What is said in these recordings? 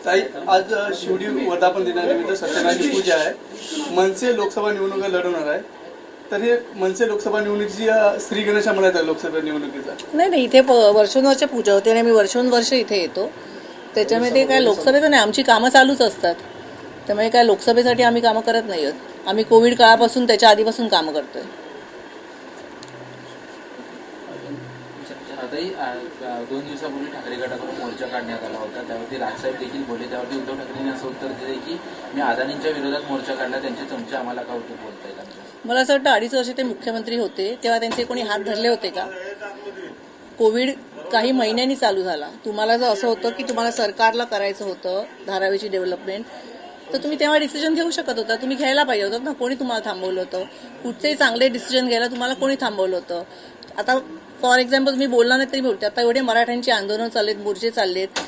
ताई, आज शिवडी वर्धापन दिनानिमित्त सत्यनारायण पूजा आहे. मनसे लोकसभा निवडणुका लढवणार आहे. तर हे मनसे लोकसभा निवडणुकीची श्री गणेशा म्हणत आहे लोकसभा निवडणुकीचा. नाही, इथे वर्षोनवर्ष पूजा होते आणि मी वर्षोनवर्ष इथे येतो. त्याच्यामध्ये काय लोकसभेचं नाही, आमची कामं चालूच असतात. त्यामुळे काय लोकसभेसाठी आम्ही कामं करत नाही आहोत. आम्ही कोविड काळापासून त्याच्या आधीपासून कामं करतोय. आताही 2 दिवसापूर्वी ठाकरे गटाकडून मोर्चा काढण्यात आला होता. त्यावरती राजसाहेब देखील बोलले. त्यावरती उद्धव ठाकरेंनी असं उत्तर दिले की मी अदानींच्या विरोधात मोर्चा काढला, त्यांचे चमचे आम्हाला का उत्तर बोलतायत. मला असं वाटतं 2.5 वर्ष ते मुख्यमंत्री होते तेव्हा त्यांचे कोणी हात धरले होते का? कोविड काही महिन्यांनी चालू झाला. तुम्हाला जर असं होतं की तुम्हाला सरकारला करायचं होतं धारावीची डेव्हलपमेंट, तर तुम्ही तेव्हा डिसिजन घेऊ शकत होता. तुम्ही घ्यायला पाहिजे होतं ना. कोणी तुम्हाला थांबवलं होतं? कुठचेही चांगले डिसिजन घ्यायला तुम्हाला कोणी थांबवलं होतं? आता फॉर एक्झाम्पल तुम्ही बोलला नाही तरी बोलते. आता एवढे मराठ्यांची आंदोलनं चाललेत, मोर्चे चाललेत.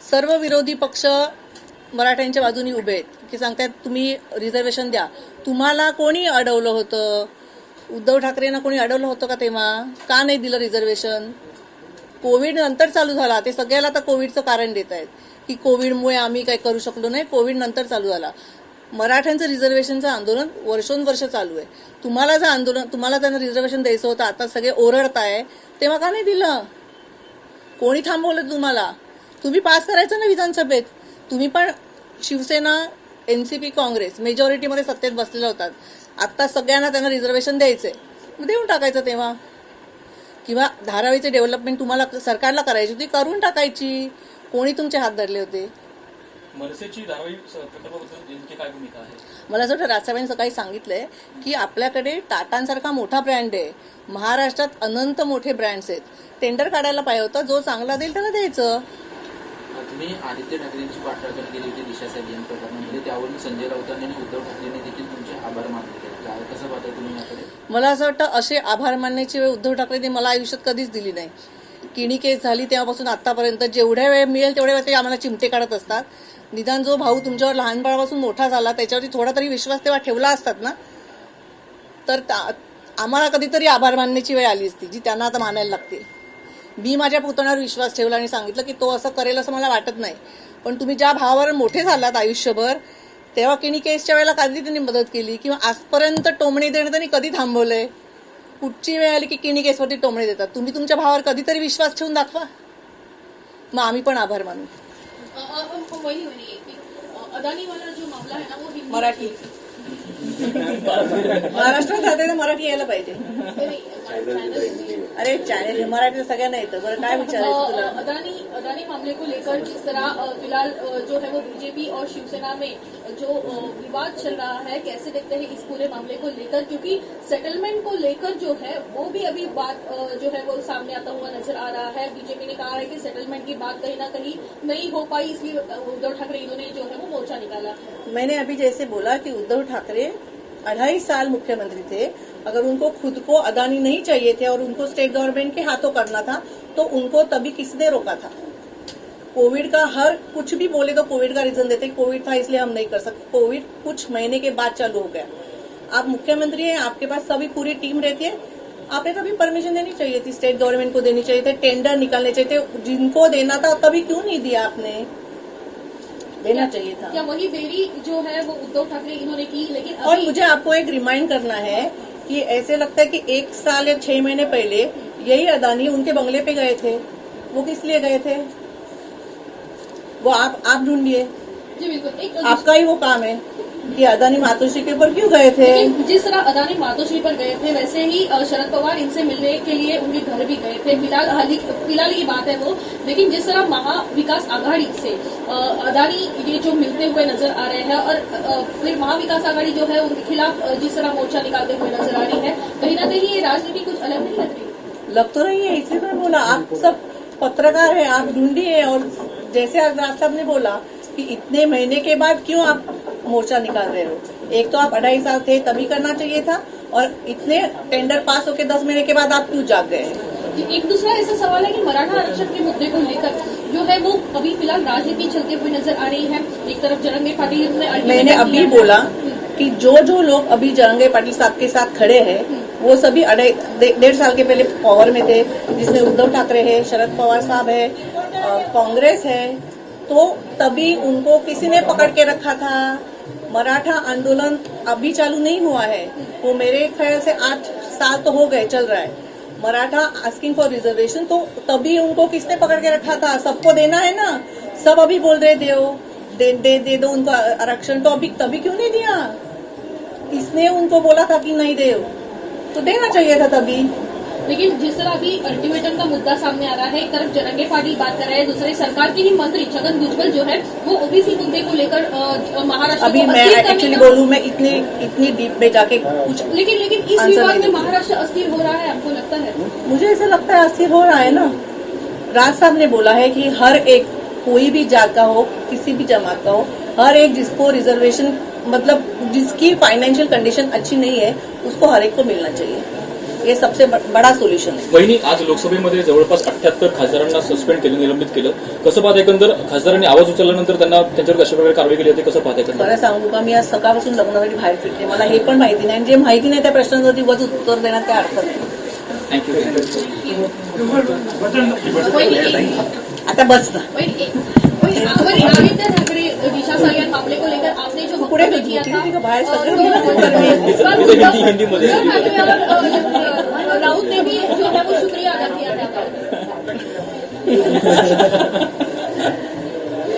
सर्व विरोधी पक्ष मराठ्यांच्या बाजूनी उभे आहेत की सांगतात तुम्ही रिझर्वेशन द्या. तुम्हाला कोणी अडवलं होतं? उद्धव ठाकरेंना कोणी अडवलं होतं का तेव्हा? का नाही दिलं रिझर्वेशन? कोविड नंतर चालू झाला. ते सगळ्याला आता कोविडचं कारण देत आहेत की कोविडमुळे आम्ही काही करू शकलो नाही. कोविड नंतर चालू झाला. मराठ्यांचं रिझर्वेशनचं आंदोलन वर्षोनवर्ष चालू आहे. तुम्हाला त्यांना रिझर्वेशन द्यायचं होतं. आता सगळे ओरडताय, तेव्हा का नाही दिलं? कोणी थांबवलं तुम्हाला? तुम्ही पास करायचं ना विधानसभेत. तुम्ही पण शिवसेना, एनसीपी, काँग्रेस मेजॉरिटीमध्ये सत्तेत बसलेल्या होतात. आता सगळ्यांना त्यांना रिझर्वेशन द्यायचंय, देऊन टाकायचं तेव्हा. किंवा धारावीचे डेव्हलपमेंट तुम्हाला सरकारला करायची होती, करून टाकायची. कोणी तुमचे हात धरले होते? मनसेची धारावी प्रकल्पाबद्दल नेमकी काय भूमिका आहे? मला असं वाटतं राजसाहेबांनी सकाळी सांगितलंय की आपल्याकडे टाटांसारखा मोठा ब्रँड आहे. महाराष्ट्रात अनंत मोठे ब्रँड्स आहेत. टेंडर काढायला पाहिजे होतं. जो चांगला देईल त्याला द्यायचं. तुम्ही आदित्य ठाकरेंची पाठराखण केली होती दिशा सॅलियन प्रकरणामध्ये. त्यावरून संजय राऊतांनी आणि उद्धव ठाकरेंनी देखील तुमचे आभार मानले. कसं पाहता तुम्ही याकडे? मला असं वाटतं असे आभार मानण्याची वेळ उद्धव ठाकरेंनी मला आयुष्यात कधीच दिली नाही. किणी केस झाली तेव्हापासून आतापर्यंत जेवढ्या वेळ मिळेल तेवढ्या वेळ ते आम्हाला चिमटे काढत असतात. निदान जो भाऊ तुमच्यावर लहानपणापासून मोठा झाला त्याच्यावरती थोडा तरी विश्वास तेव्हा ठेवला असतात ना, तर आम्हाला कधीतरी आभार मानण्याची वेळ आली असती जी त्यांना आता मानायला लागते. मी माझ्या पुतण्यावर विश्वास ठेवला आणि सांगितलं की तो असं करेल असं मला वाटत नाही. पण तुम्ही ज्या भावावर मोठे झालात आयुष्यभर, तेव्हा किणी केसच्या वेळेला कधी त्यांनी मदत केली किंवा आजपर्यंत टोमणे देणं त्यांनी कधी थांबवलंय? कुठची वेळ आली की किणी केसवरती टोमणे देतात? तुम्ही तुमच्या भावावर कधीतरी विश्वास ठेवून दाखवा, मग आम्ही पण आभार मानू. अदानी वाला जो मामला है ना वो मराठी महाराष्ट्रात राहते तर मराठी यायला पाहिजे. अरे चॅनल मराठी सगळ्यांना येतं. बरं काय विचारायचं तुला? अदानी मामले को लेकर जिस तरह फिलहाल जो है वो बीजेपी और शिवसेना में जो विवाद चल रहा है, कैसे देखते हैं इस पूरे मामले को लेकर? क्योंकि सेटलमेंट को लेकर जो है वो भी अभी बात जो है वो सामने आता हुआ नजर आ रहा है. बीजेपी ने कहा है कि सेटलमेंट की बात कहीं ना कहीं नहीं हो पाई, इसलिए उद्धव ठाकरे इन्होंने जो है वो मोर्चा निकाला. मैंने अभी जैसे बोला कि उद्धव ठाकरे 2.5 साल मुख्यमंत्री थे. अगर उनको खुद को अदानी नहीं चाहिए थे और उनको स्टेट गवर्नमेंट के हाथों करना था तो उनको तभी किसने रोका था? कोविड का हर कुछ भी बोले तो कोविड का रीजन देते, कोविड था इसलिए हम नहीं कर सकते. कोविड कुछ महीने के बाद चालू हो गया. आप मुख्यमंत्री हैं, आपके पास सभी पूरी टीम रहती है. आपने तभी परमिशन देनी चाहिए थी, स्टेट गवर्नमेंट को देनी चाहिए थे, टेंडर निकालने चाहिए थे. जिनको देना था तभी क्यों नहीं दिया आपने? देना चाहिए था. क्या वही देरी जो है वो उद्धव ठाकरे इन्होंने की? लेकिन और मुझे आपको एक रिमाइंड करना है कि ऐसे लगता है कि 1 साल या 6 महीने पहले यही अदानी उनके बंगले पे गए थे. वो किस लिए गए थे? वो आप ढूंढिए. जी बिल्कुल, आपका ही वो काम है कि अदानी मातोश्री के ऊपर क्यों गए थे? जिस तरह अदानी मातोश्री पर गए थे वैसे ही शरद पवार इनसे मिलने के लिए उनके घर भी गए थे. फिलहाल की बात है वो. लेकिन जिस तरह महाविकास आघाड़ी से अदानी ये जो मिलते हुए नजर आ रहे हैं और फिर महाविकास आघाड़ी जो है उनके खिलाफ जिस तरह मोर्चा निकालते हुए नजर आ रही है, कहीं ना कहीं ये राजनीति कुछ अलग नहीं लग रही? लग तो नहीं है, इसलिए मैंने बोला आप सब पत्रकार हैं, आप ढूंढिए. और जैसे आज राज साहब ने बोला कि इतने महीने के बाद क्यों आप मोर्चा निकाल रहे हो? एक तो आप 2.5 साल थे तभी करना चाहिए था, और इतने टेंडर पास होके 10 महीने के बाद आप क्यों जाग गए? एक दूसरा ऐसा सवाल है कि मराठा आरक्षण के मुद्दे को लेकर जो है वो अभी फिलहाल राजनीति चलते हुए नजर आ रही है. एक तरफ जरंगे पाटिल ने मैंने अभी बोला कि जो लोग अभी जरंगे पाटिल साहब के साथ खड़े हैं वो सभी 1.5 साल के पहले पावर में थे, जिसमें उद्धव ठाकरे है, शरद पवार साहब है, कांग्रेस है, तो तभी उनको किसी ने पकड़ के रखा था। मराठा आंदोलन अभी चालू नहीं हुआ है, वो मेरे ख्याल से 8 साल तो हो गए चल रहा है। मराठा आस्किंग फॉर रिजर्वेशन, तो तभी उनको किसने पकड़ के रखा था? सबको देना है ना, सब अभी बोल रहे दे दो उनको आरक्षण, तो अभी तभी क्यों नहीं दिया? किसने उनको बोला था कि नहीं दे, तो देना चाहिए था तभी। लेकिन जिस तरह अभी अल्टीमेटम का मुद्दा सामने आ रहा है, एक तरफ जरंगे पाटिल बात कर रहे हैं, दूसरे सरकार के ही मंत्री छगन भुजबल जो है वो ओबीसी मुद्दे को लेकर महाराष्ट्र अभी को मैं अस्थिर करने एक्चुअली का- बोलूं, मैं इतनी डीप में जाके कुछ लेकिन इस आंसर विवाद नहीं में दूंगी। महाराष्ट्र अस्थिर हो रहा है, आपको लगता है? मुझे ऐसा लगता है अस्थिर हो रहा है ना। राज साहब ने बोला है कि हर एक, कोई भी जात का हो, किसी भी जमात का हो, हर एक जिसको रिजर्वेशन, मतलब जिसकी फाइनेंशियल कंडीशन अच्छी नहीं है, उसको हर एक को मिलना चाहिए। ये सबसे बड़ा सोल्यूशन है। वहिनी, आज लोकसभेमध्ये जवळपास 78 खासदारांना सस्पेंड केलं, निलंबित केलं. कसं पाहता एकंदर खासदारांनी आवाज उचलल्यानंतर त्यांना त्यांच्यावर कशा प्रकारे कारवाई केली जाते, कसं पाहता एकंदर? खरं सांगू का, मी आज सकाळपासून लग्नासाठी बाहेर फिरते, मला हे पण माहिती नाही, आणि जे माहिती नाही त्या प्रश्नांवरती वज उत्तर देण्यात काय अर्थ नाही. थँक्यू. आता बस ना, आदित्य ठाकरे दिशा सालियान मामले को लेकर आपने जो पुढे वक्तव्य किया था, का बाहेर सगळं तो- गेलं नंतर मी. उद्धव हिंदीमध्ये. ठाकरे और राउत ने भी जो है वो शुक्रिया अदा किया था।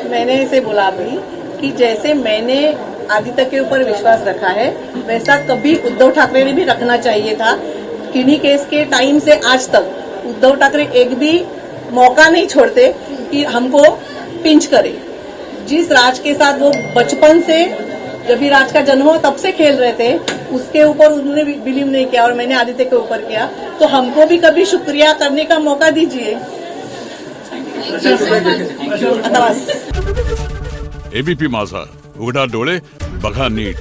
मैंने इसे बोला अभी कि जैसे मैंने आदित्य के ऊपर विश्वास रखा है, वैसा कभी उद्धव ठाकरे ने भी रखना चाहिए था। किन्हीं केस के टाइम से आज तक उद्धव ठाकरे एक भी मौका नहीं छोड़ते कि हमको पिंच करे। जिस राज के साथ वो बचपन से, जब भी राज का जन्म हुआ तब से खेल रहे थे, उसके ऊपर उन्होंने बिलीव नहीं किया और मैंने आदित्य के ऊपर किया, तो हमको भी कभी शुक्रिया करने का मौका दीजिए। आता बस. एबीपी माझा, उघडा डोळे बघा नीट.